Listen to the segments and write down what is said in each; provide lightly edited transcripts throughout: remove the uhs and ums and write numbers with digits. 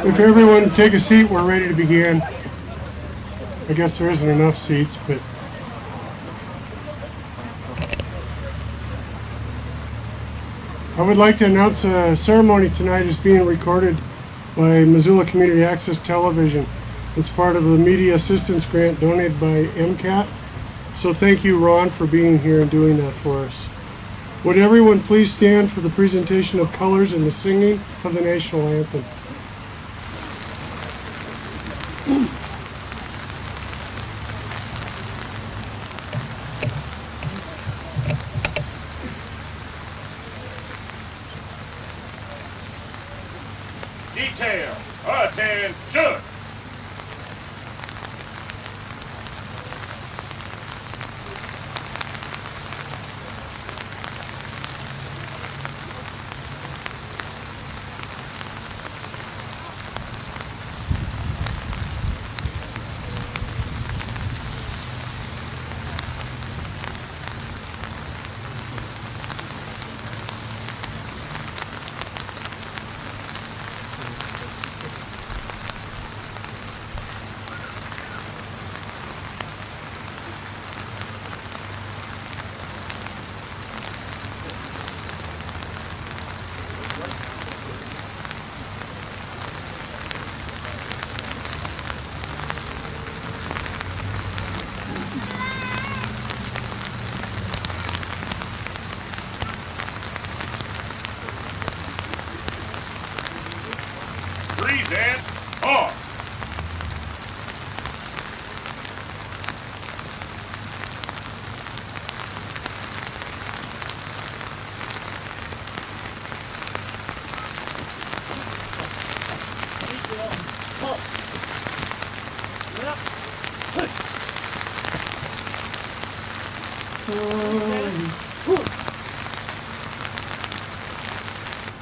If everyone take a seat, we're ready to begin. I guess there isn't enough seats, but I would like to announce the ceremony tonight is being recorded by Missoula Community Access Television. It's part of the media assistance grant donated by MCAT. So thank you, Ron, for being here and doing that for us. Would everyone please stand for the presentation of colors and the singing of the national anthem? Detail, attention! Present off.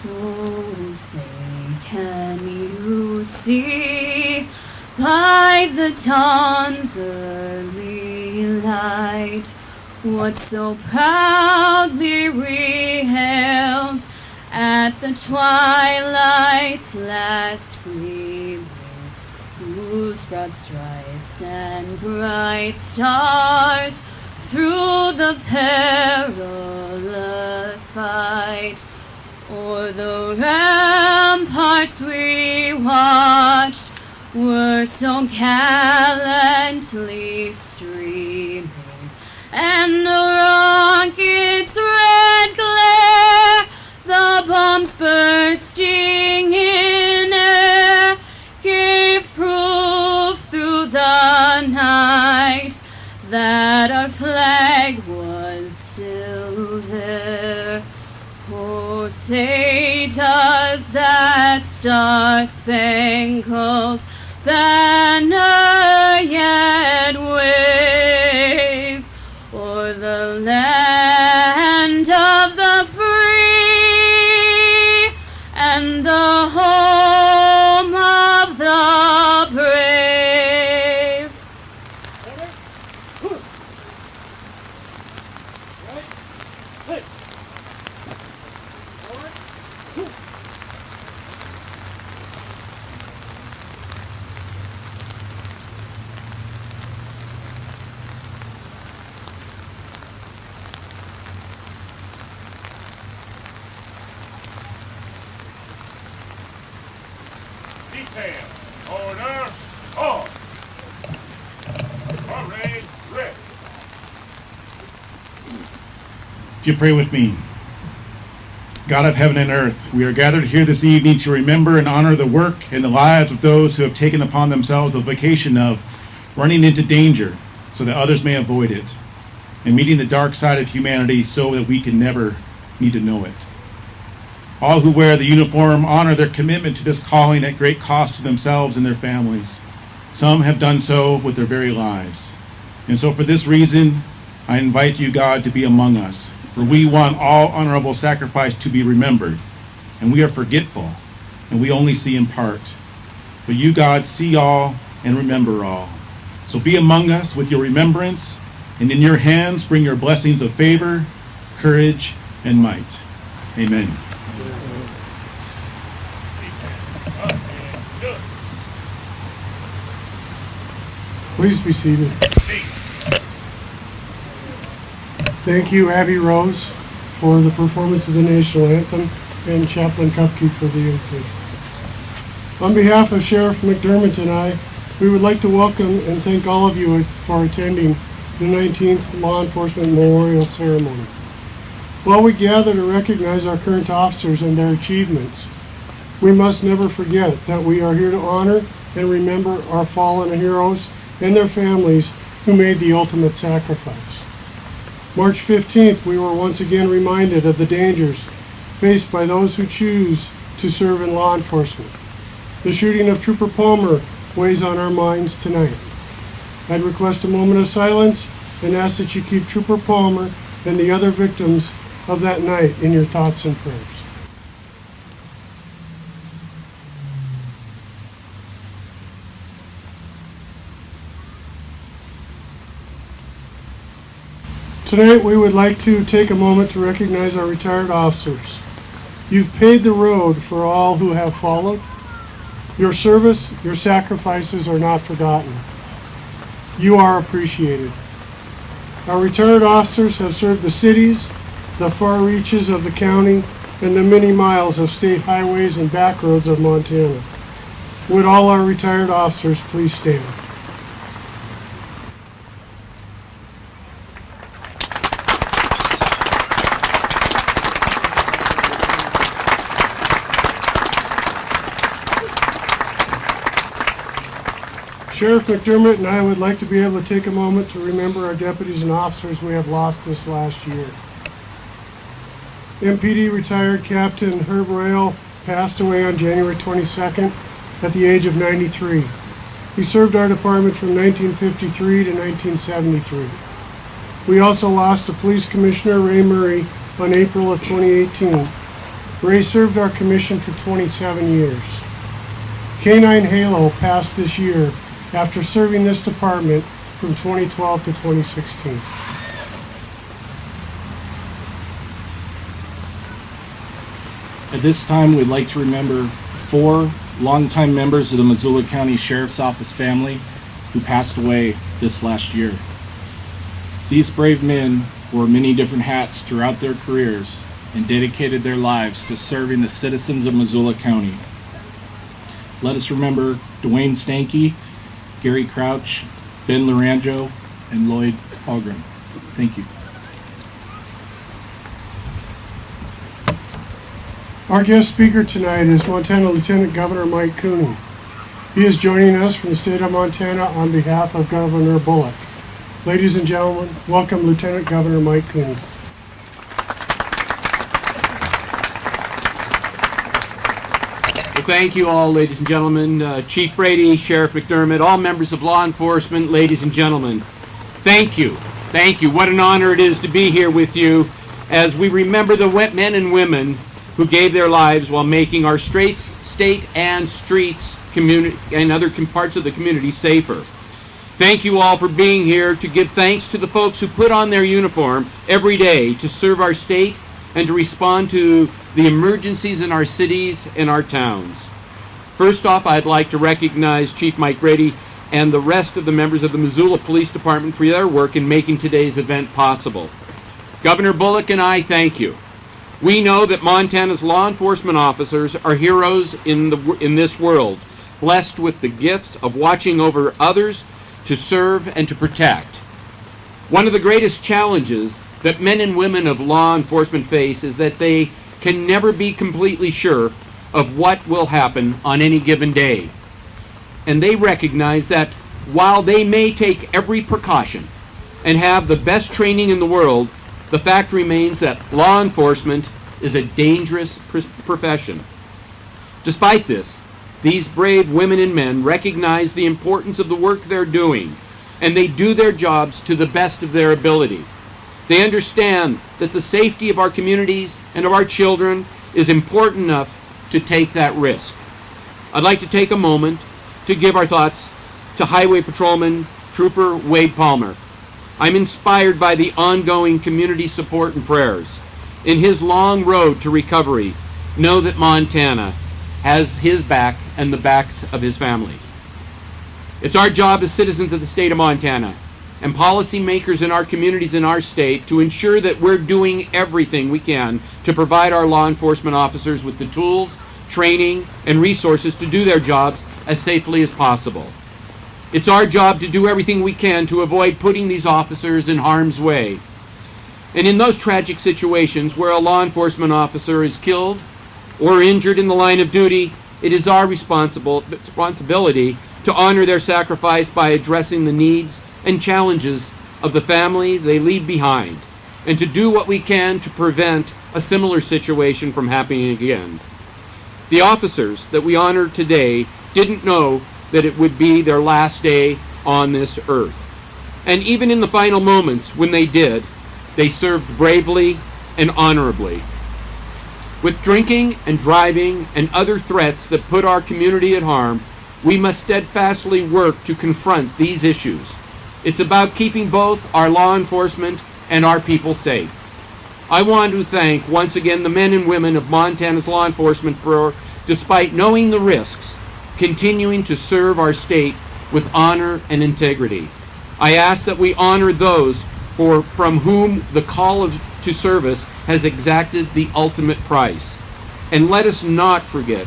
Oh, say, can you see by the dawn's early light what so proudly we hailed at the twilight's last gleaming, whose broad stripes and bright stars through the perilous fight o'er the ramparts we watched were so gallantly streaming, and the rocket's red glare, the bombs bursting in air, gave proof through the night that our flag was still there. Oh, say does that star-spangled banner yet wave o'er the land of the free and the home of the brave? Detail, order, off. Parade ready. If you pray with me. God of heaven and earth, we are gathered here this evening to remember and honor the work and the lives of those who have taken upon themselves the vocation of running into danger so that others may avoid it, and meeting the dark side of humanity so that we can never need to know it. All who wear the uniform honor their commitment to this calling at great cost to themselves and their families. Some have done so with their very lives. And so for this reason, I invite you, God, to be among us, for we want all honorable sacrifice to be remembered, and we are forgetful, and we only see in part. But you, God, see all and remember all. So be among us with your remembrance, and in your hands bring your blessings of favor, courage, and might. Amen. Good. Please be seated. Seat. Thank you, Abby Rose, for the performance of the national anthem, and Chaplain Kupke for the invitation. On behalf of Sheriff McDermott and I, we would like to welcome and thank all of you for attending the 19th Law Enforcement Memorial Ceremony. While we gather to recognize our current officers and their achievements, we must never forget that we are here to honor and remember our fallen heroes and their families who made the ultimate sacrifice. March 15th, we were once again reminded of the dangers faced by those who choose to serve in law enforcement. The shooting of Trooper Palmer weighs on our minds tonight. I'd request a moment of silence and ask that you keep Trooper Palmer and the other victims of that night in your thoughts and prayers. Tonight we would like to take a moment to recognize our retired officers. You've paved the road for all who have followed. Your service, your sacrifices are not forgotten. You are appreciated. Our retired officers have served the cities, the far reaches of the county, and the many miles of state highways and back roads of Montana. Would all our retired officers please stand? Sheriff McDermott and I would like to be able to take a moment to remember our deputies and officers we have lost this last year. MPD retired Captain Herb Royal passed away on January 22nd at the age of 93. He served our department from 1953 to 1973. We also lost a police commissioner, Ray Murray, on April of 2018. Ray served our commission for 27 years. K-9 Halo passed this year after serving this department from 2012 to 2016. At this time, we'd like to remember 4 longtime members of the Missoula County Sheriff's Office family who passed away this last year. These brave men wore many different hats throughout their careers and dedicated their lives to serving the citizens of Missoula County. Let us remember Dwayne Stanky, Gary Crouch, Ben Laranjo, and Lloyd Hallgren. Thank you. Our guest speaker tonight is Montana Lieutenant Governor Mike Cooney. He is joining us from the state of Montana on behalf of Governor Bullock. Ladies and gentlemen, welcome Lieutenant Governor Mike Cooney. Thank you all, ladies and gentlemen. Chief Brady, Sheriff McDermott, all members of law enforcement, ladies and gentlemen. Thank you. Thank you. What an honor it is to be here with you as we remember the men and women who gave their lives while making our state and streets, community, and other parts of the community safer. Thank you all for being here to give thanks to the folks who put on their uniform every day to serve our state and to respond to the emergencies in our cities and our towns. First off, I'd like to recognize Chief Mike Brady and the rest of the members of the Missoula Police Department for their work in making today's event possible. Governor Bullock and I thank you. We know that Montana's law enforcement officers are heroes in this world, blessed with the gifts of watching over others to serve and to protect. One of the greatest challenges that men and women of law enforcement face is that they can never be completely sure of what will happen on any given day. And they recognize that while they may take every precaution and have the best training in the world, the fact remains that law enforcement is a dangerous profession. Despite this, these brave women and men recognize the importance of the work they're doing, and they do their jobs to the best of their ability. They understand that the safety of our communities and of our children is important enough to take that risk. I'd like to take a moment to give our thoughts to Highway Patrolman Trooper Wade Palmer. I'm inspired by the ongoing community support and prayers. In his long road to recovery, know that Montana has his back and the backs of his family. It's our job as citizens of the state of Montana and policymakers in our communities in our state to ensure that we're doing everything we can to provide our law enforcement officers with the tools, training, and resources to do their jobs as safely as possible. It's our job to do everything we can to avoid putting these officers in harm's way. And in those tragic situations where a law enforcement officer is killed or injured in the line of duty, it is our responsibility to honor their sacrifice by addressing the needs and challenges of the family they leave behind, and to do what we can to prevent a similar situation from happening again. The officers that we honor today didn't know that it would be their last day on this earth. And even in the final moments when they did, they served bravely and honorably. With drinking and driving and other threats that put our community at harm, we must steadfastly work to confront these issues. It's about keeping both our law enforcement and our people safe. I want to thank once again the men and women of Montana's law enforcement for, despite knowing the risks, continuing to serve our state with honor and integrity. I ask that we honor those from whom the call to service has exacted the ultimate price. And let us not forget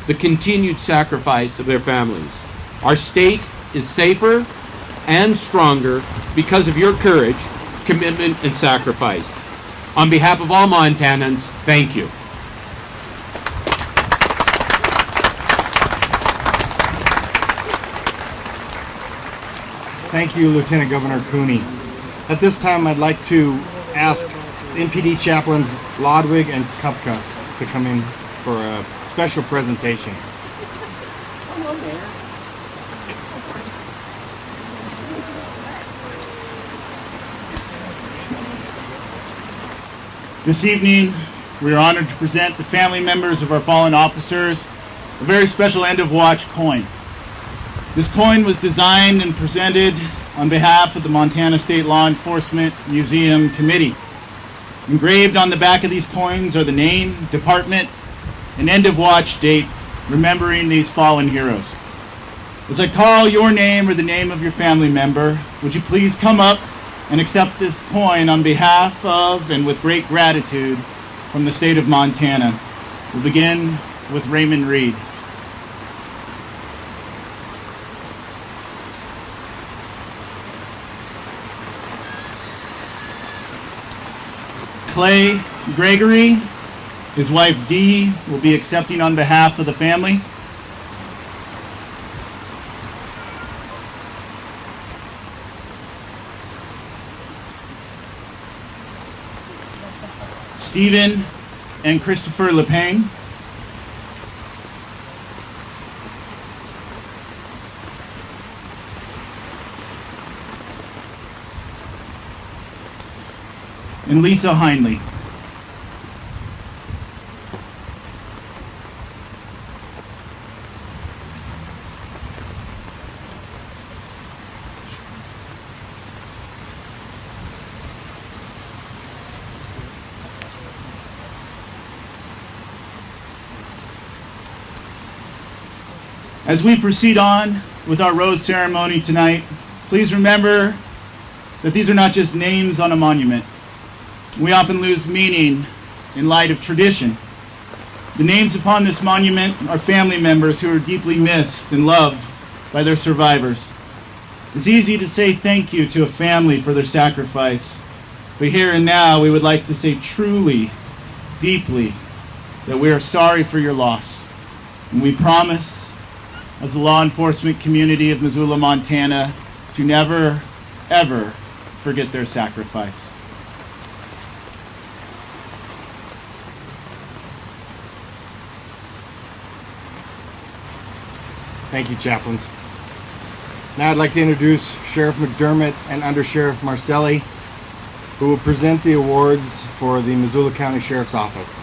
the continued sacrifice of their families. Our state is safer and stronger because of your courage, commitment, and sacrifice. On behalf of all Montanans, thank you. Thank you, Lieutenant Governor Cooney. At this time, I'd like to ask MPD Chaplains Lodwig and Kupka to come in for a special presentation. This evening, we are honored to present the family members of our fallen officers a very special end-of-watch coin. This coin was designed and presented on behalf of the Montana State Law Enforcement Museum Committee. Engraved on the back of these coins are the name, department, and end-of-watch date, remembering these fallen heroes. As I call your name or the name of your family member, would you please come up and accept this coin on behalf of and with great gratitude from the state of Montana. We'll begin with Raymond Reed. Clay Gregory, his wife Dee, will be accepting on behalf of the family. Stephen and Christopher LePain. And Lisa Heinley. As we proceed on with our rose ceremony tonight, please remember that these are not just names on a monument. We often lose meaning in light of tradition. The names upon this monument are family members who are deeply missed and loved by their survivors. It's easy to say thank you to a family for their sacrifice, but here and now we would like to say truly, deeply, that we are sorry for your loss. And we promise, as the law enforcement community of Missoula, Montana, to never, ever forget their sacrifice. Thank you, chaplains. Now I'd like to introduce Sheriff McDermott and Under Sheriff Marcelli, who will present the awards for the Missoula County Sheriff's Office.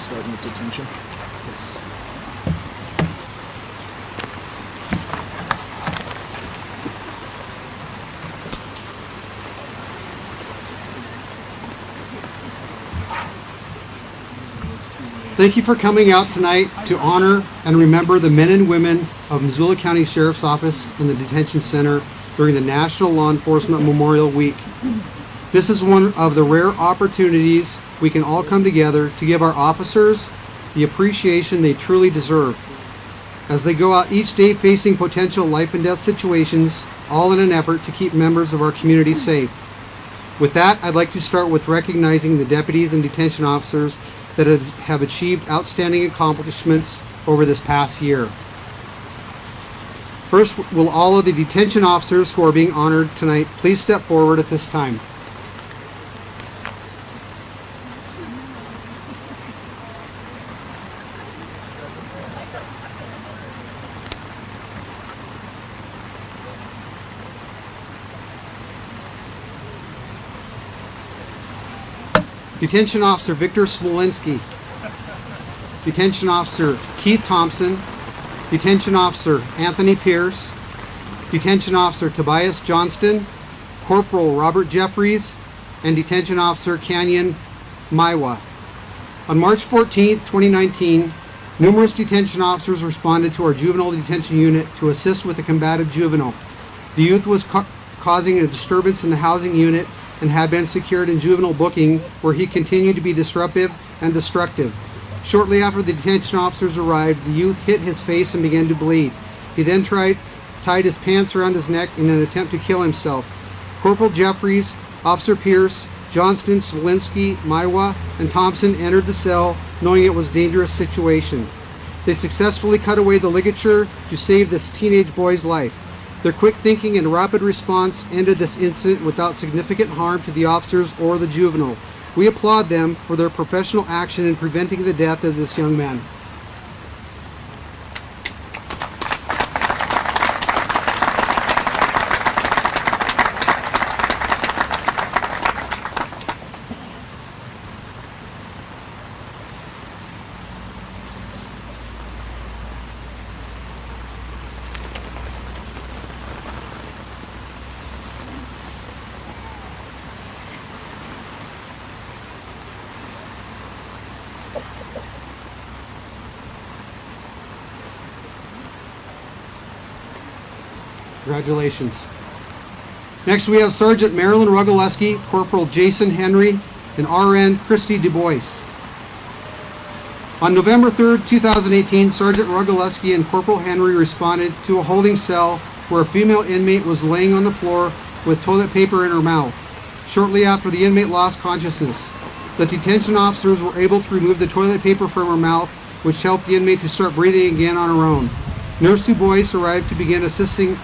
Starting with detention. Yes. Thank you for coming out tonight to honor and remember the men and women of Missoula County Sheriff's Office and the Detention Center during the National Law Enforcement Memorial Week. This is one of the rare opportunities we can all come together to give our officers the appreciation they truly deserve as they go out each day facing potential life and death situations, all in an effort to keep members of our community safe. With that, I'd like to start with recognizing the deputies and detention officers that have achieved outstanding accomplishments over this past year. First, will all of the detention officers who are being honored tonight please step forward at this time. Detention Officer Victor Smolinski, Detention Officer Keith Thompson, Detention Officer Anthony Pierce, Detention Officer Tobias Johnston, Corporal Robert Jeffries, and Detention Officer Canyon Maiwa. On March 14th, 2019, numerous detention officers responded to our juvenile detention unit to assist with the combative juvenile. The youth was causing a disturbance in the housing unit and had been secured in juvenile booking, where he continued to be disruptive and destructive. Shortly after the detention officers arrived, the youth hit his face and began to bleed. He then tied his pants around his neck in an attempt to kill himself. Corporal Jeffries, Officer Pierce, Johnston, Smolinski, Maiwa, and Thompson entered the cell knowing it was a dangerous situation. They successfully cut away the ligature to save this teenage boy's life. Their quick thinking and rapid response ended this incident without significant harm to the officers or the juvenile. We applaud them for their professional action in preventing the death of this young man. Congratulations. Next we have Sergeant Marilyn Rugoleski, Corporal Jason Henry, and RN Christy Du Bois. On November 3rd, 2018, Sergeant Rugoleski and Corporal Henry responded to a holding cell where a female inmate was laying on the floor with toilet paper in her mouth. Shortly after the inmate lost consciousness, the detention officers were able to remove the toilet paper from her mouth, which helped the inmate to start breathing again on her own. Nurse Du Bois arrived to begin assessing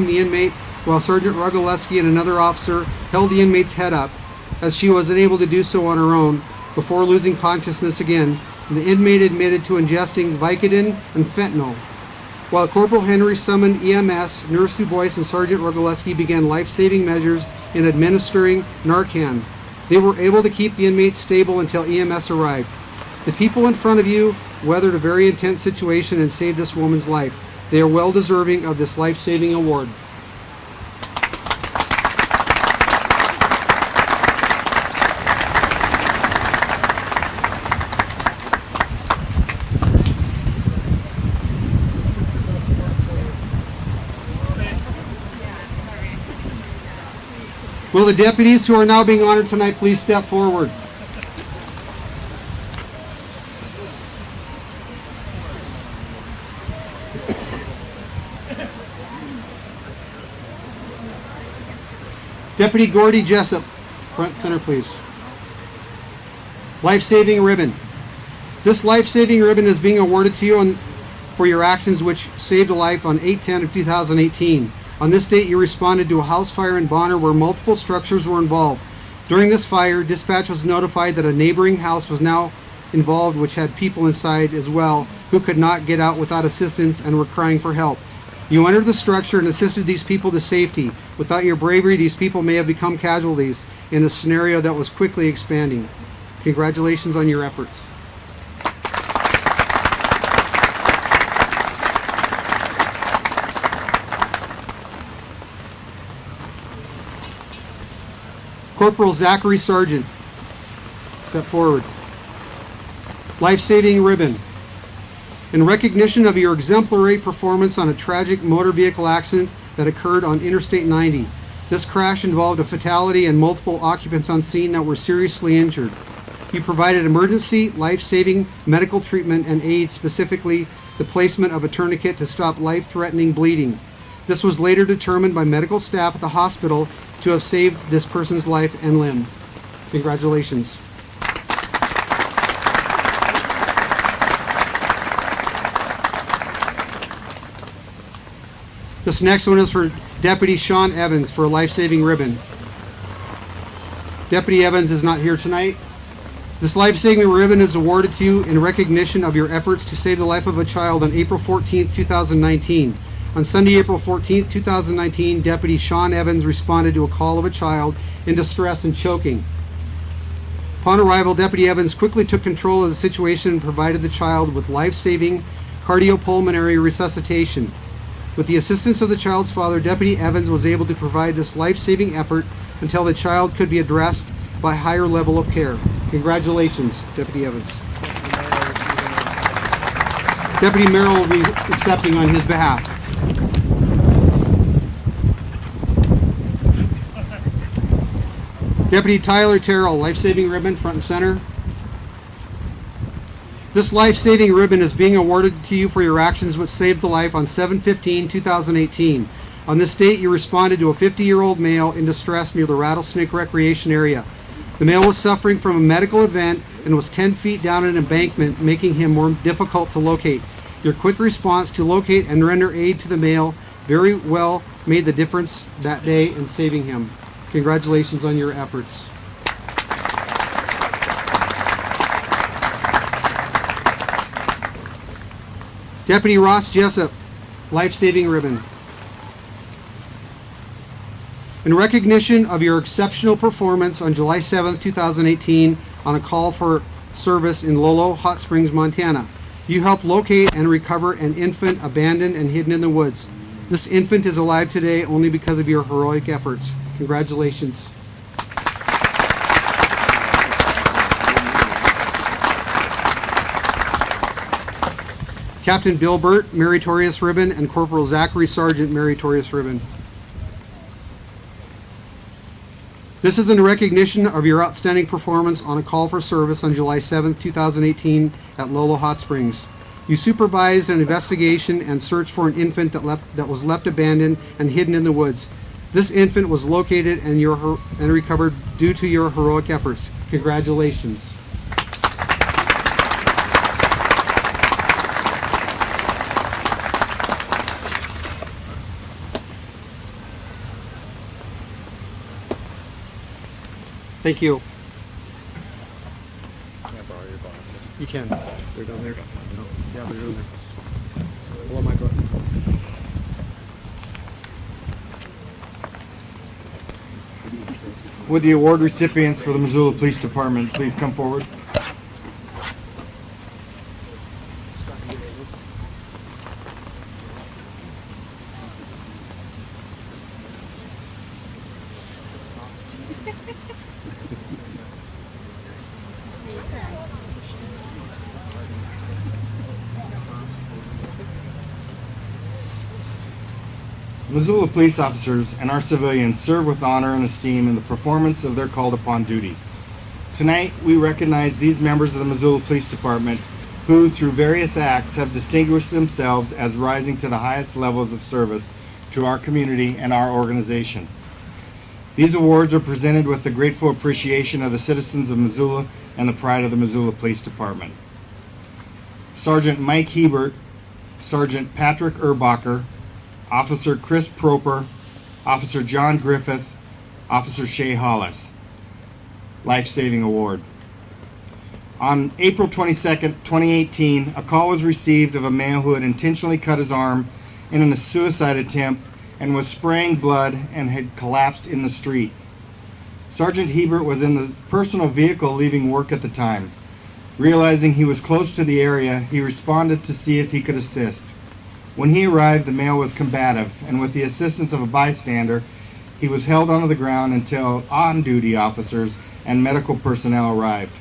the inmate, while Sergeant Rugoleski and another officer held the inmate's head up, as she was unable to do so on her own, before losing consciousness again. The inmate admitted to ingesting Vicodin and fentanyl. While Corporal Henry summoned EMS, Nurse Du Bois and Sergeant Rugoleski began life-saving measures in administering Narcan. They were able to keep the inmate stable until EMS arrived. The people in front of you weathered a very intense situation and saved this woman's life. They are well deserving of this life-saving award. Will the deputies who are now being honored tonight please step forward? Deputy Gordy Jessup, front center please. Life-saving ribbon. This life-saving ribbon is being awarded to you for your actions which saved a life on 8/10 of 2018. On this date, you responded to a house fire in Bonner where multiple structures were involved. During this fire, dispatch was notified that a neighboring house was now involved which had people inside as well who could not get out without assistance and were crying for help. You entered the structure and assisted these people to safety. Without your bravery, these people may have become casualties in a scenario that was quickly expanding. Congratulations on your efforts. Corporal Zachary Sargent, step forward. Life-saving ribbon. In recognition of your exemplary performance on a tragic motor vehicle accident that occurred on Interstate 90. This crash involved a fatality and multiple occupants on scene that were seriously injured. You provided emergency, life-saving medical treatment and aid, specifically the placement of a tourniquet to stop life-threatening bleeding. This was later determined by medical staff at the hospital to have saved this person's life and limb. Congratulations. This next one is for Deputy Sean Evans for a life-saving ribbon. Deputy Evans is not here tonight. This life-saving ribbon is awarded to you in recognition of your efforts to save the life of a child on April 14, 2019. On Sunday, April 14, 2019, Deputy Sean Evans responded to a call of a child in distress and choking. Upon arrival, Deputy Evans quickly took control of the situation and provided the child with life-saving cardiopulmonary resuscitation. With the assistance of the child's father, Deputy Evans was able to provide this life-saving effort until the child could be addressed by a higher level of care. Congratulations, Deputy Evans. Deputy Merrill will be accepting on his behalf. Deputy Tyler Terrell, life-saving ribbon, front and center. This life-saving ribbon is being awarded to you for your actions which saved the life on 7/15/2018. On this date, you responded to a 50-year-old male in distress near the Rattlesnake Recreation Area. The male was suffering from a medical event and was 10 feet down an embankment, making him more difficult to locate. Your quick response to locate and render aid to the male very well made the difference that day in saving him. Congratulations on your efforts. Deputy Ross Jessup, life-saving ribbon. In recognition of your exceptional performance on July 7, 2018, on a call for service in Lolo, Hot Springs, Montana, you helped locate and recover an infant abandoned and hidden in the woods. This infant is alive today only because of your heroic efforts. Congratulations. Captain Bill Burt, Meritorious Ribbon, and Corporal Zachary Sargent, Meritorious Ribbon. This is in recognition of your outstanding performance on a call for service on July 7, 2018 at Lolo Hot Springs. You supervised an investigation and search for an infant that was left abandoned and hidden in the woods. This infant was located and recovered due to your heroic efforts. Congratulations. Thank you. Can I borrow your glasses? You can. They're down there. Yeah, they're doing there. Well, my God. Would the award recipients for the Missoula Police Department please come forward? Missoula police officers and our civilians serve with honor and esteem in the performance of their called upon duties. Tonight, we recognize these members of the Missoula Police Department who, through various acts, have distinguished themselves as rising to the highest levels of service to our community and our organization. These awards are presented with the grateful appreciation of the citizens of Missoula and the pride of the Missoula Police Department. Sergeant Mike Hebert, Sergeant Patrick Erbacher, Officer Chris Proper, Officer John Griffith, Officer Shay Hollis. Life-Saving Award. On April 22nd, 2018, a call was received of a man who had intentionally cut his arm in a suicide attempt and was spraying blood and had collapsed in the street. Sergeant Hebert was in the personal vehicle leaving work at the time. Realizing he was close to the area, he responded to see if he could assist. When he arrived, the male was combative, and with the assistance of a bystander, he was held onto the ground until on-duty officers and medical personnel arrived.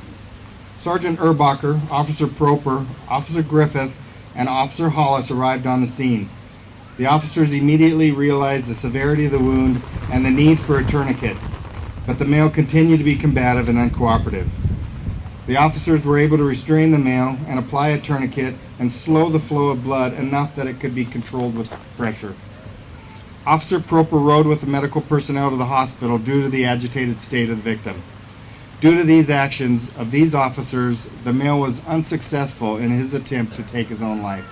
Sergeant Erbacher, Officer Proper, Officer Griffith, and Officer Hollis arrived on the scene. The officers immediately realized the severity of the wound and the need for a tourniquet, but the male continued to be combative and uncooperative. The officers were able to restrain the male and apply a tourniquet and slow the flow of blood enough that it could be controlled with pressure. Officer Proper rode with the medical personnel to the hospital due to the agitated state of the victim. Due to these actions of these officers, the male was unsuccessful in his attempt to take his own life.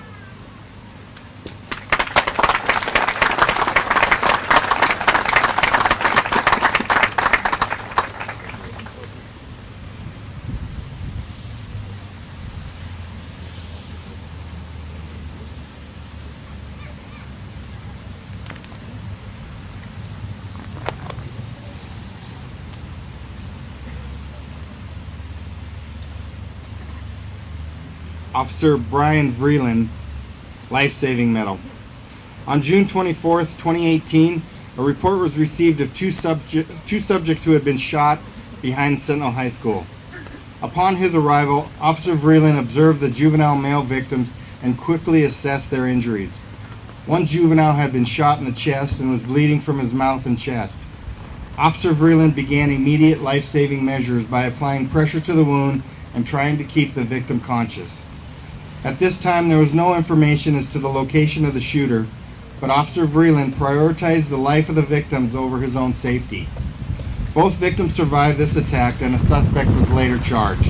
Officer Brian Vreeland, life-saving medal. On June 24th, 2018, a report was received of two subjects who had been shot behind Sentinel High School. Upon his arrival, Officer Vreeland observed the juvenile male victims and quickly assessed their injuries. One juvenile had been shot in the chest and was bleeding from his mouth and chest. Officer Vreeland began immediate life-saving measures by applying pressure to the wound and trying to keep the victim conscious. At this time, there was no information as to the location of the shooter, but Officer Vreeland prioritized the life of the victims over his own safety. Both victims survived this attack, and a suspect was later charged.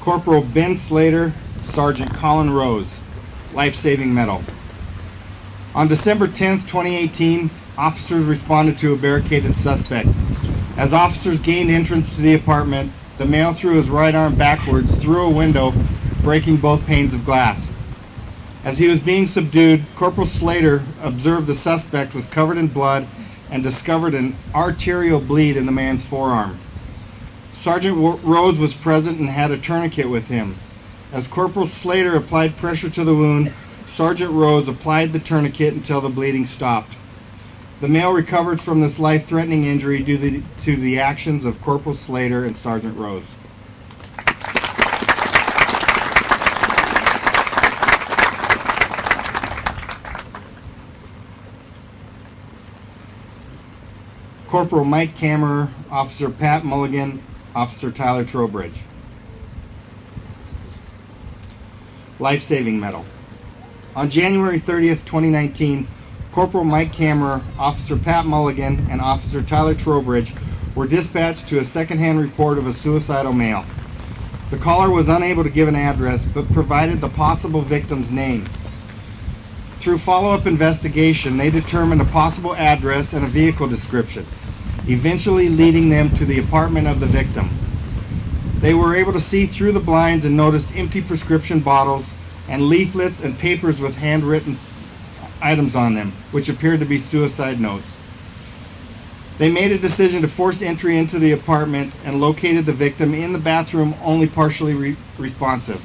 Corporal Ben Slater, Sergeant Colin Rose, life-saving medal. On December 10th, 2018, officers responded to a barricaded suspect. As officers gained entrance to the apartment, the male threw his right arm backwards through a window, breaking both panes of glass. As he was being subdued, Corporal Slater observed the suspect was covered in blood and discovered an arterial bleed in the man's forearm. Sergeant Rose was present and had a tourniquet with him. As Corporal Slater applied pressure to the wound, Sergeant Rose applied the tourniquet until the bleeding stopped. The male recovered from this life-threatening injury due to the actions of Corporal Slater and Sergeant Rose. Corporal Mike Kammerer, Officer Pat Mulligan, Officer Tyler Trowbridge. Life-saving medal. On January 30th, 2019, Corporal Mike Kammerer, Officer Pat Mulligan, and Officer Tyler Trowbridge were dispatched to a secondhand report of a suicidal male. The caller was unable to give an address, but provided the possible victim's name. Through follow-up investigation, they determined a possible address and a vehicle description, eventually leading them to the apartment of the victim. They were able to see through the blinds and noticed empty prescription bottles and leaflets and papers with handwritten items on them, which appeared to be suicide notes. They made a decision to force entry into the apartment and located the victim in the bathroom, only partially responsive.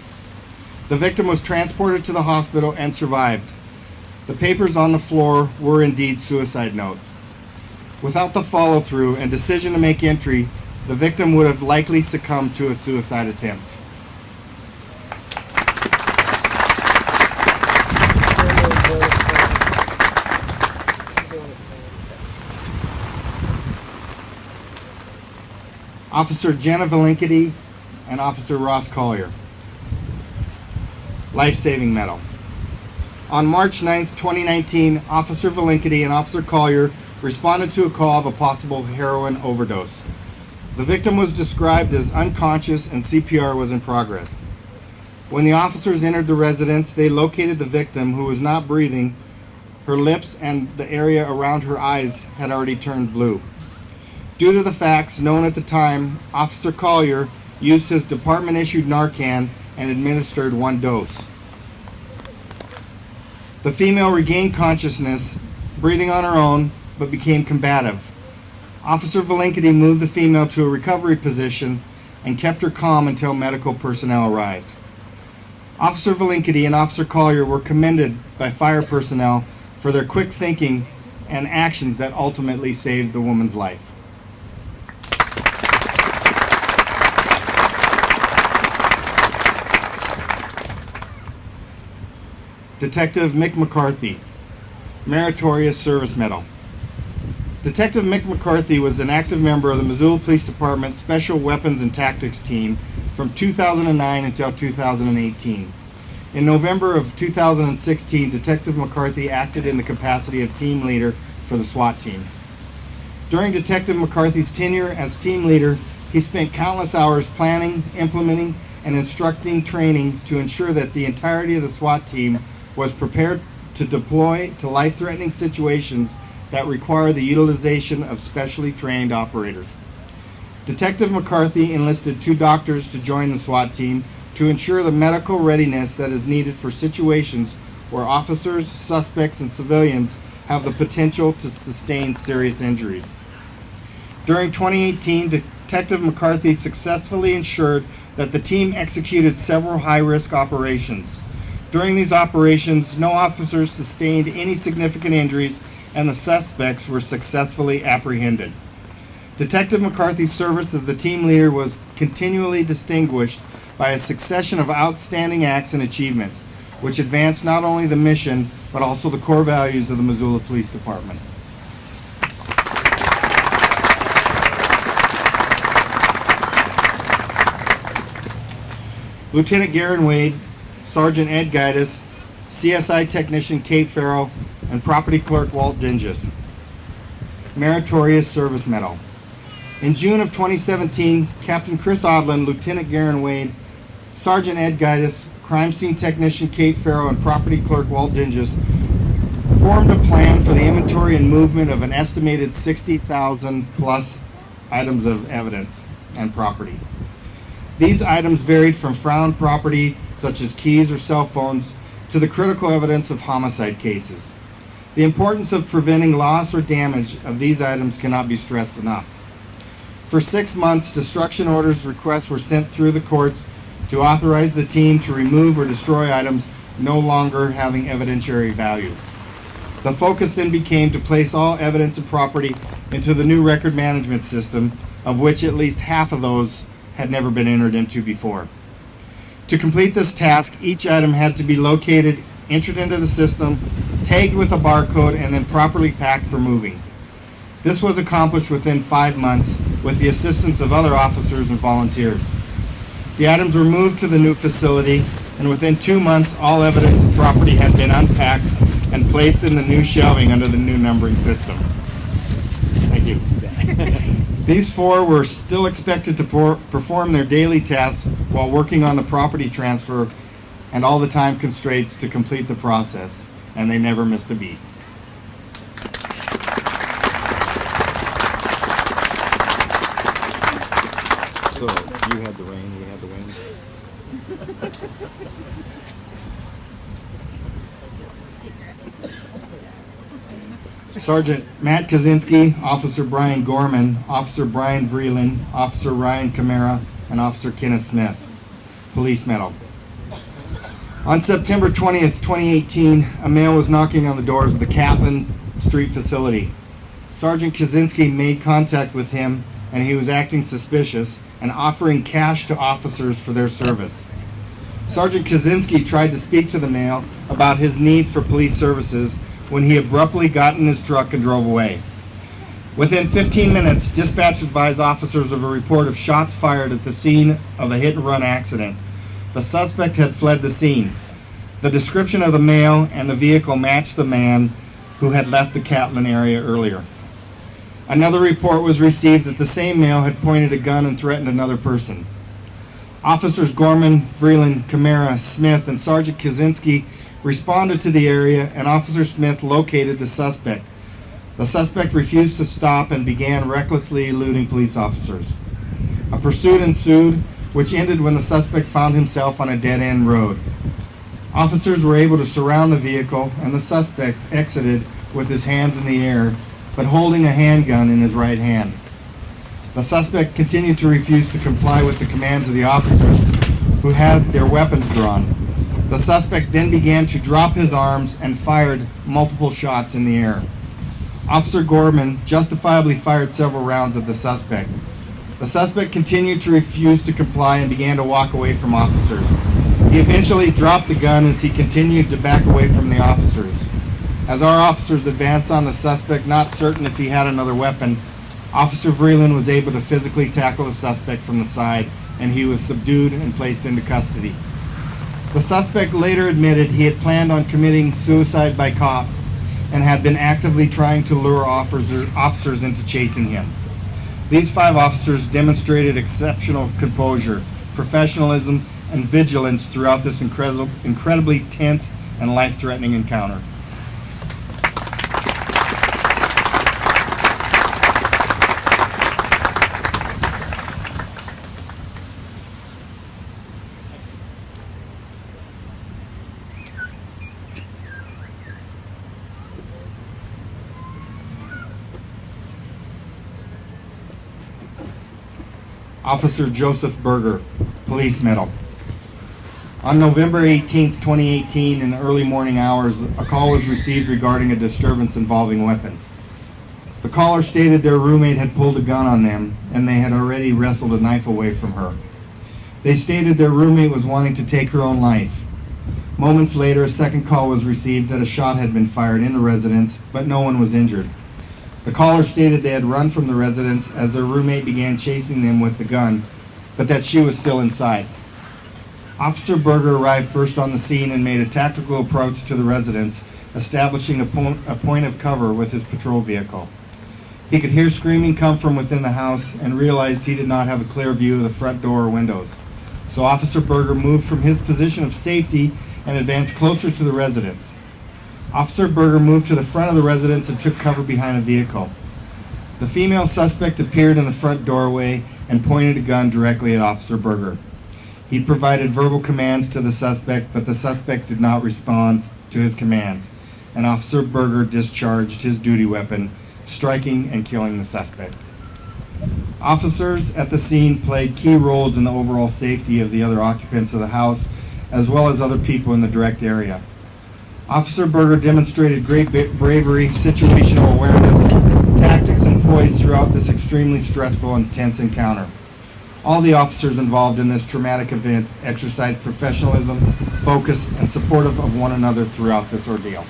The victim was transported to the hospital and survived. The papers on the floor were indeed suicide notes. Without the follow-through and decision to make entry, the victim would have likely succumbed to a suicide attempt. Officer Jenna Valinkity and Officer Ross Collier. Life-saving medal. On March 9th, 2019, Officer Valinkity and Officer Collier responded to a call of a possible heroin overdose. The victim was described as unconscious and CPR was in progress. When the officers entered the residence, they located the victim, who was not breathing. Her lips and the area around her eyes had already turned blue. Due to the facts known at the time, Officer Collier used his department-issued Narcan and administered one dose. The female regained consciousness, breathing on her own, but became combative. Officer Valinkity moved the female to a recovery position and kept her calm until medical personnel arrived. Officer Valinkity and Officer Collier were commended by fire personnel for their quick thinking and actions that ultimately saved the woman's life. Detective Mick McCarthy, Meritorious Service Medal. Detective Mick McCarthy was an active member of the Missoula Police Department Special Weapons and Tactics Team from 2009 until 2018. In November of 2016, Detective McCarthy acted in the capacity of team leader for the SWAT team. During Detective McCarthy's tenure as team leader, he spent countless hours planning, implementing, and instructing training to ensure that the entirety of the SWAT team was prepared to deploy to life-threatening situations that require the utilization of specially trained operators. Detective McCarthy enlisted 2 doctors to join the SWAT team to ensure the medical readiness that is needed for situations where officers, suspects, and civilians have the potential to sustain serious injuries. During 2018, Detective McCarthy successfully ensured that the team executed several high-risk operations. During these operations, no officers sustained any significant injuries and the suspects were successfully apprehended. Detective McCarthy's service as the team leader was continually distinguished by a succession of outstanding acts and achievements, which advanced not only the mission, but also the core values of the Missoula Police Department. Lieutenant Garen Wade, Sergeant Ed Gaitis, CSI Technician Kate Farrell, and Property Clerk Walt Dinges. Meritorious Service Medal. In June of 2017, Captain Chris Odlin, Lieutenant Garen Wade, Sergeant Ed Gaitis, Crime Scene Technician Kate Farrell, and Property Clerk Walt Dinges formed a plan for the inventory and movement of an estimated 60,000 plus items of evidence and property. These items varied from found property, such as keys or cell phones, to the critical evidence of homicide cases. The importance of preventing loss or damage of these items cannot be stressed enough. For 6 months, destruction orders requests were sent through the courts to authorize the team to remove or destroy items no longer having evidentiary value. The focus then became to place all evidence and property into the new record management system, of which at least half of those had never been entered into before. To complete this task, each item had to be located, entered into the system, tagged with a barcode, and then properly packed for moving. This was accomplished within 5 months with the assistance of other officers and volunteers. The items were moved to the new facility, and within 2 months, all evidence and property had been unpacked and placed in the new shelving under the new numbering system. Thank you. These 4 were still expected to perform their daily tasks while working on the property transfer and all the time constraints to complete the process, and they never missed a beat. So you had the rain, we had the wind. Sergeant Matt Kaczynski, Officer Brian Gorman, Officer Brian Vreeland, Officer Ryan Camara, and Officer Kenneth Smith. Police Medal. On September 20th, 2018, a male was knocking on the doors of the Catlin Street facility. Sergeant Kaczynski made contact with him, and he was acting suspicious and offering cash to officers for their service. Sergeant Kaczynski tried to speak to the male about his need for police services when he abruptly got in his truck and drove away. Within 15 minutes, dispatch advised officers of a report of shots fired at the scene of a hit-and-run accident. The suspect had fled the scene. The description of the male and the vehicle matched the man who had left the Catlin area earlier. Another report was received that the same male had pointed a gun and threatened another person. Officers Gorman, Vreeland, Camara, Smith, and Sergeant Kaczynski responded to the area, and Officer Smith located the suspect. The suspect refused to stop and began recklessly eluding police officers. A pursuit ensued, which ended when the suspect found himself on a dead-end road. Officers were able to surround the vehicle, and the suspect exited with his hands in the air, but holding a handgun in his right hand. The suspect continued to refuse to comply with the commands of the officers, who had their weapons drawn. The suspect then began to drop his arms and fired multiple shots in the air. Officer Gorman justifiably fired several rounds at the suspect. The suspect continued to refuse to comply and began to walk away from officers. He eventually dropped the gun as he continued to back away from the officers. As our officers advanced on the suspect, not certain if he had another weapon, Officer Vreeland was able to physically tackle the suspect from the side, and he was subdued and placed into custody. The suspect later admitted he had planned on committing suicide by cop and had been actively trying to lure officers into chasing him. These 5 officers demonstrated exceptional composure, professionalism, and vigilance throughout this incredibly tense and life-threatening encounter. Officer Joseph Berger, Police Medal. On November 18, 2018, in the early morning hours, a call was received regarding a disturbance involving weapons. The caller stated their roommate had pulled a gun on them and they had already wrestled a knife away from her. They stated their roommate was wanting to take her own life. Moments later, a second call was received that a shot had been fired in the residence, but no one was injured. The caller stated they had run from the residence as their roommate began chasing them with the gun, but that she was still inside. Officer Berger arrived first on the scene and made a tactical approach to the residence, establishing a point of cover with his patrol vehicle. He could hear screaming come from within the house and realized he did not have a clear view of the front door or windows. So Officer Berger moved from his position of safety and advanced closer to the residence. Officer Berger moved to the front of the residence and took cover behind a vehicle. The female suspect appeared in the front doorway and pointed a gun directly at Officer Berger. He provided verbal commands to the suspect, but the suspect did not respond to his commands, and Officer Berger discharged his duty weapon, striking and killing the suspect. Officers at the scene played key roles in the overall safety of the other occupants of the house, as well as other people in the direct area. Officer Berger demonstrated great bravery, situational awareness, tactics, and poise throughout this extremely stressful and tense encounter. All the officers involved in this traumatic event exercised professionalism, focus, and supportive of one another throughout this ordeal.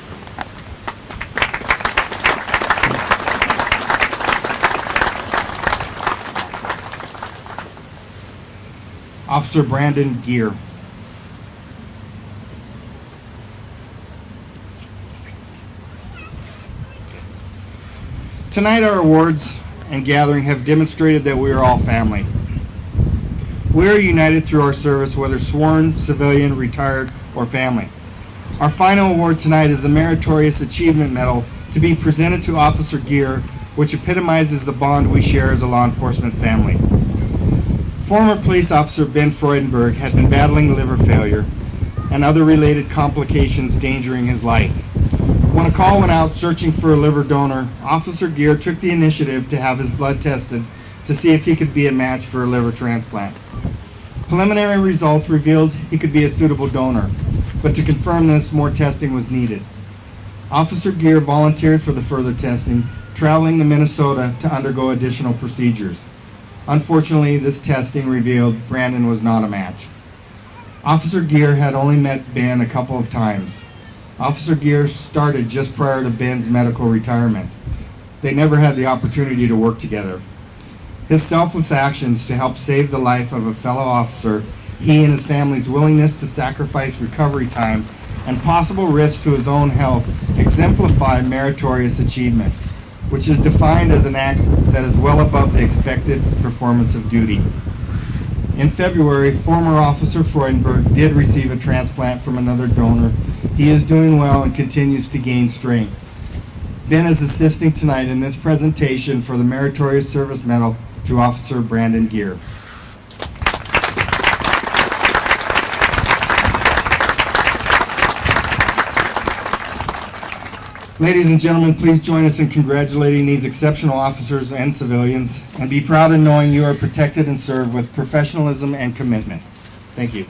Officer Brandon Gear. Tonight, our awards and gathering have demonstrated that we are all family. We are united through our service, whether sworn, civilian, retired, or family. Our final award tonight is the Meritorious Achievement Medal to be presented to Officer Gear, which epitomizes the bond we share as a law enforcement family. Former police officer Ben Freudenberg had been battling liver failure and other related complications endangering his life. When a call went out searching for a liver donor, Officer Gear took the initiative to have his blood tested to see if he could be a match for a liver transplant. Preliminary results revealed he could be a suitable donor, but to confirm this, more testing was needed. Officer Gear volunteered for the further testing, traveling to Minnesota to undergo additional procedures. Unfortunately, this testing revealed Brandon was not a match. Officer Gear had only met Ben a couple of times. Officer Gear started just prior to Ben's medical retirement. They never had the opportunity to work together. His selfless actions to help save the life of a fellow officer, he and his family's willingness to sacrifice recovery time and possible risk to his own health exemplify meritorious achievement, which is defined as an act that is well above the expected performance of duty. In February, former Officer Freudenberg did receive a transplant from another donor. He is doing well and continues to gain strength. Ben is assisting tonight in this presentation for the Meritorious Service Medal to Officer Brandon Gear. Ladies and gentlemen, please join us in congratulating these exceptional officers and civilians, and be proud in knowing you are protected and served with professionalism and commitment. Thank you.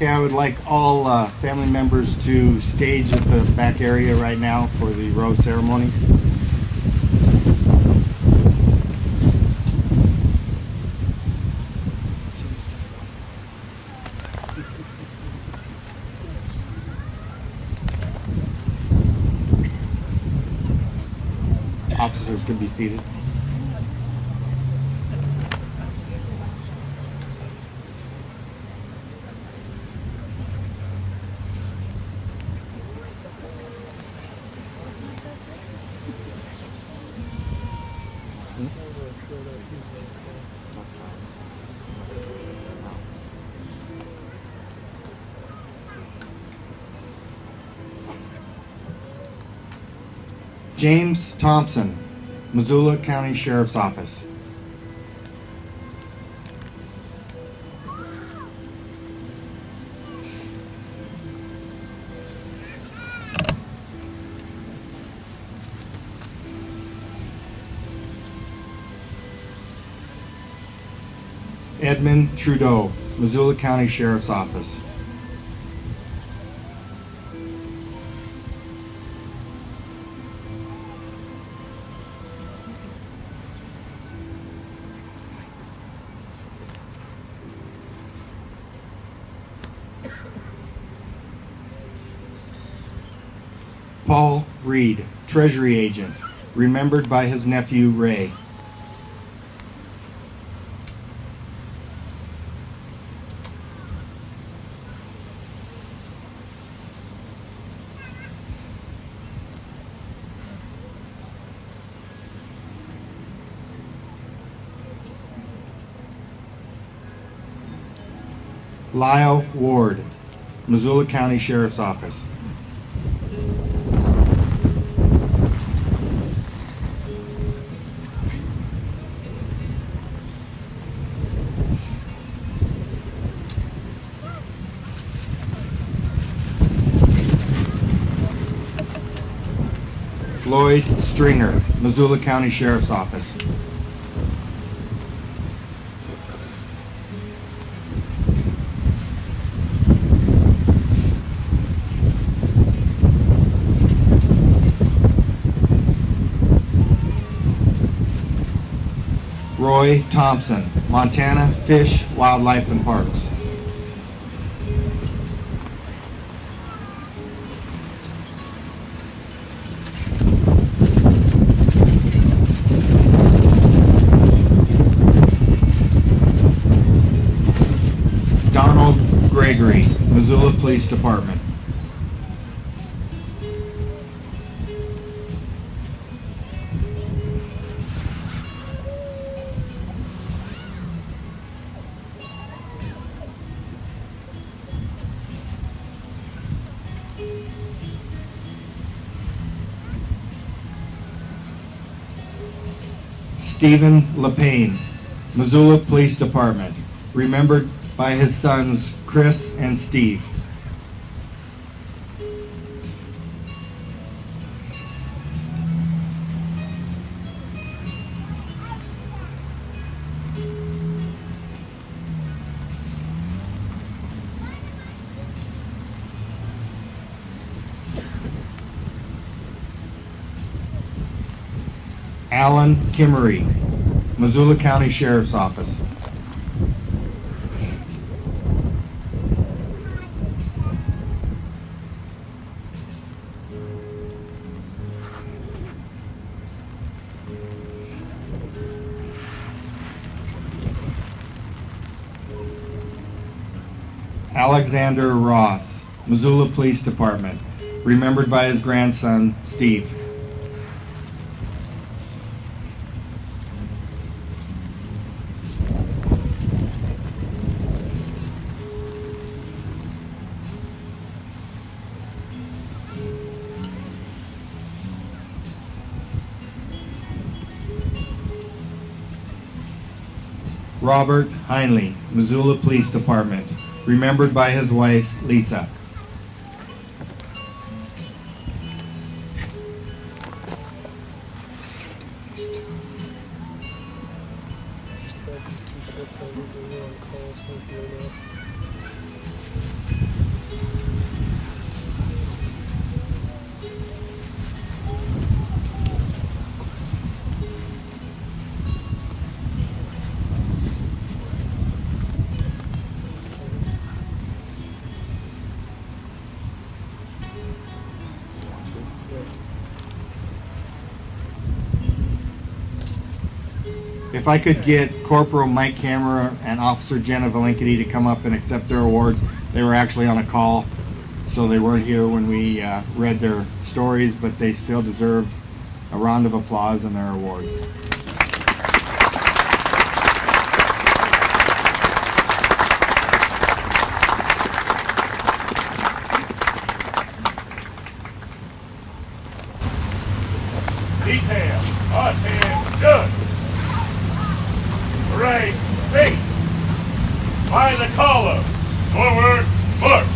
Okay, I would like all family members to stage at the back area right now for the rose ceremony. Officers can be seated. James Thompson, Missoula County Sheriff's Office. Edmund Trudeau, Missoula County Sheriff's Office. Paul Reed, Treasury Agent, remembered by his nephew Ray. Lyle Ward, Missoula County Sheriff's Office. Lloyd Stringer, Missoula County Sheriff's Office. Roy Thompson, Montana Fish, Wildlife and Parks. Donald Gregory, Missoula Police Department. Stephen LePayne, Missoula Police Department, remembered by his sons Chris and Steve. Alan Kimmery, Missoula County Sheriff's Office. Alexander Ross, Missoula Police Department, remembered by his grandson, Steve. Robert Heinley, Missoula Police Department, remembered by his wife, Lisa. If I could get Corporal Mike Camera and Officer Jenna Valinkity to come up and accept their awards. They were actually on a call, so they weren't here when we read their stories, but they still deserve a round of applause and their awards. Detail, attention. Right face. By the collar. Forward, march.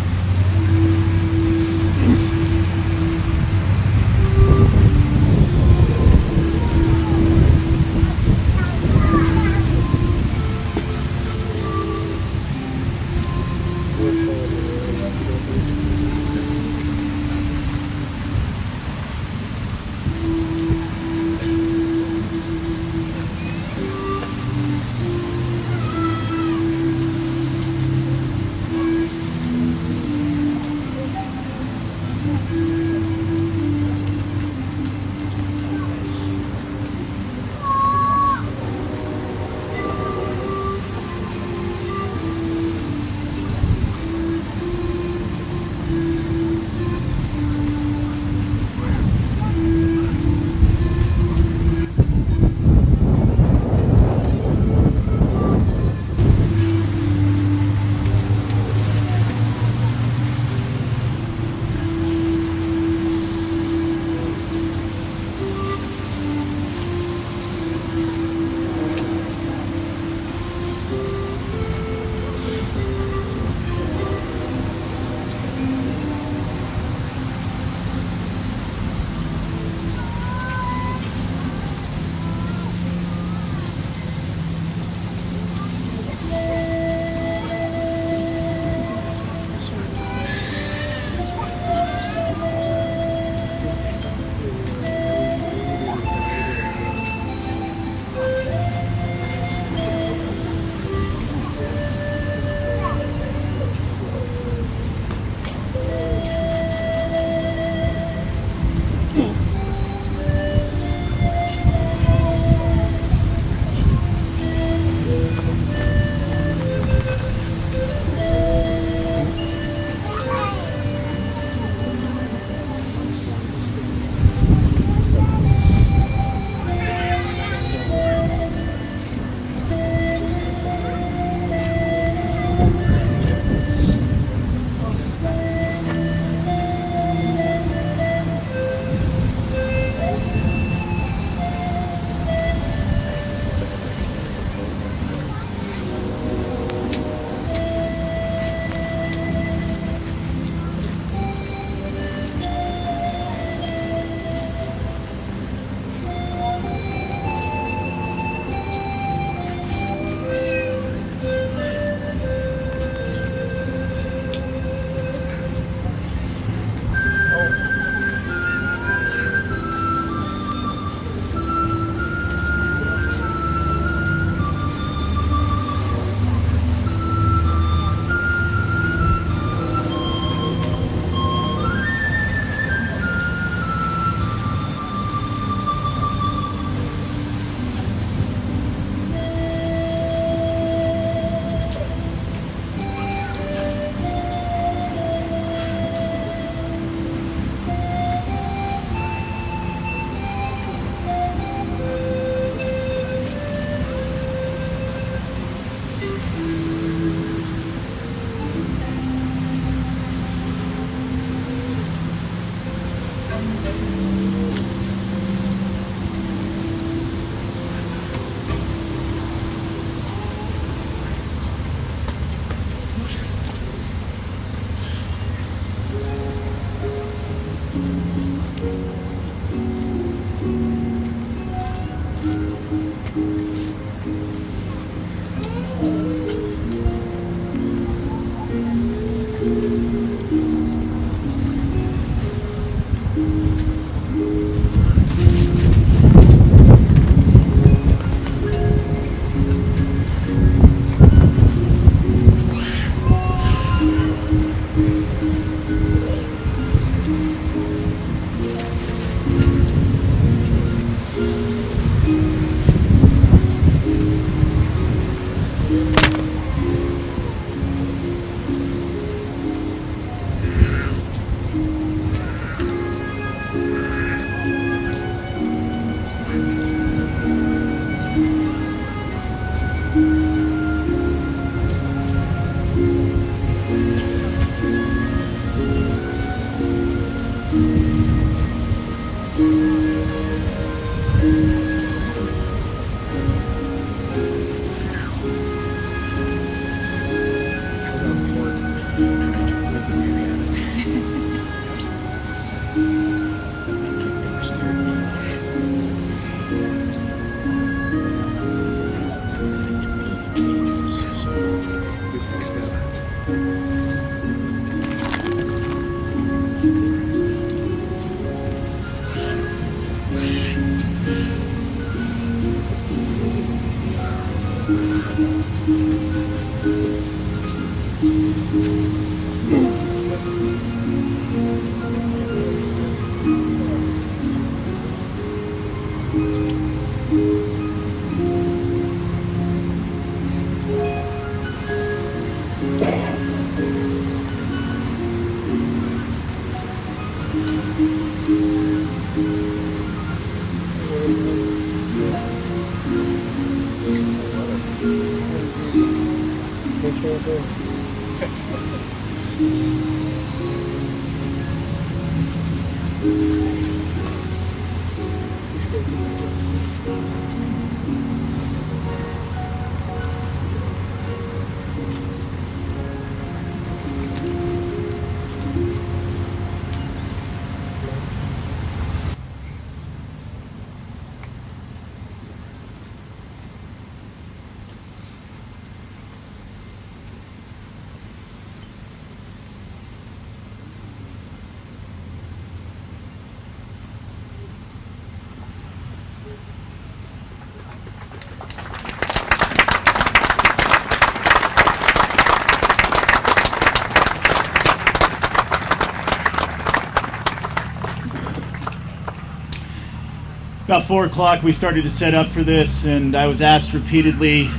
About 4 o'clock, we started to set up for this, and I was asked repeatedly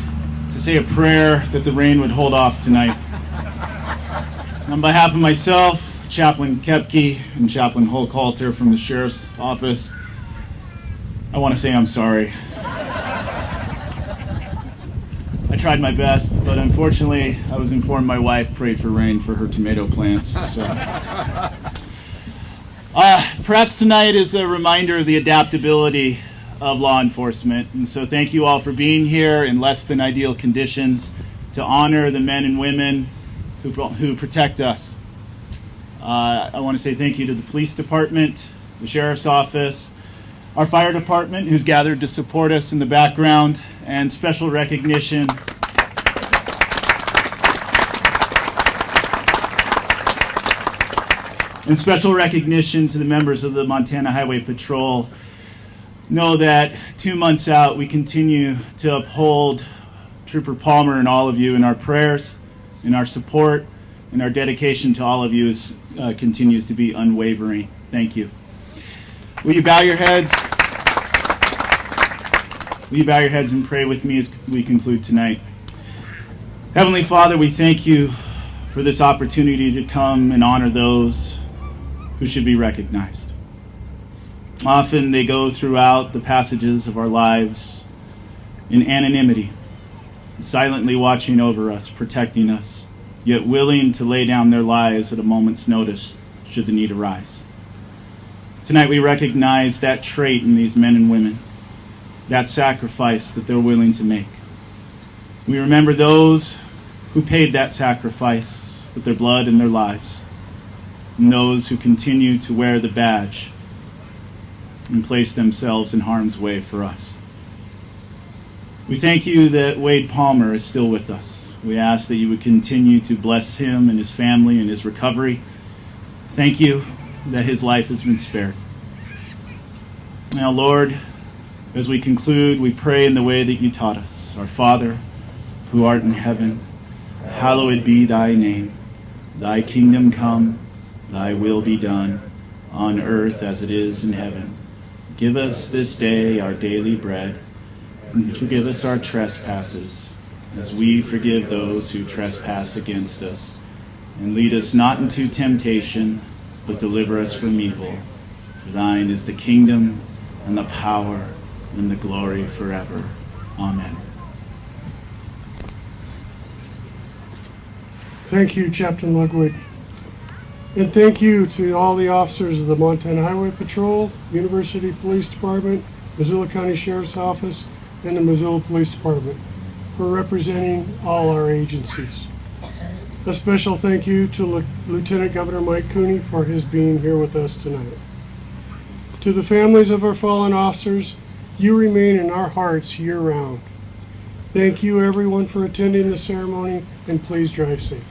to say a prayer that the rain would hold off tonight. On behalf of myself, Chaplain Kepke, and Chaplain Holkalter from the Sheriff's Office, I want to say I'm sorry. I tried my best, but unfortunately, I was informed my wife prayed for rain for her tomato plants. So. Perhaps tonight is a reminder of the adaptability of law enforcement. And so thank you all for being here in less than ideal conditions to honor the men and women who protect us. I want to say thank you to the police department, the sheriff's office, our fire department who's gathered to support us in the background, and special recognition to the members of the Montana Highway Patrol. Know that 2 months out, we continue to uphold Trooper Palmer and all of you in our prayers, in our support, and our dedication to all of you continues to be unwavering. Thank you. Will you bow your heads? Will you bow your heads and pray with me as we conclude tonight? Heavenly Father, we thank you for this opportunity to come and honor those who should be recognized. Often they go throughout the passages of our lives in anonymity, silently watching over us, protecting us, yet willing to lay down their lives at a moment's notice should the need arise. Tonight we recognize that trait in these men and women, that sacrifice that they're willing to make. We remember those who paid that sacrifice with their blood and their lives, and those who continue to wear the badge and place themselves in harm's way for us. We thank you that Wade Palmer is still with us. We ask that you would continue to bless him and his family and his recovery. Thank you that his life has been spared. Now, Lord, as we conclude, we pray in the way that you taught us. Our Father, who art in heaven, hallowed be thy name. Thy kingdom come, thy will be done, on earth as it is in heaven. Give us this day our daily bread, and forgive us our trespasses, as we forgive those who trespass against us. And lead us not into temptation, but deliver us from evil. For thine is the kingdom, and the power, and the glory forever. Amen. Thank you, Chaplain Ludwig. And thank you to all the officers of the Montana Highway Patrol, University Police Department, Missoula County Sheriff's Office, and the Missoula Police Department for representing all our agencies. A special thank you to Lieutenant Governor Mike Cooney for his being here with us tonight. To the families of our fallen officers, you remain in our hearts year-round. Thank you, everyone, for attending the ceremony, and please drive safe.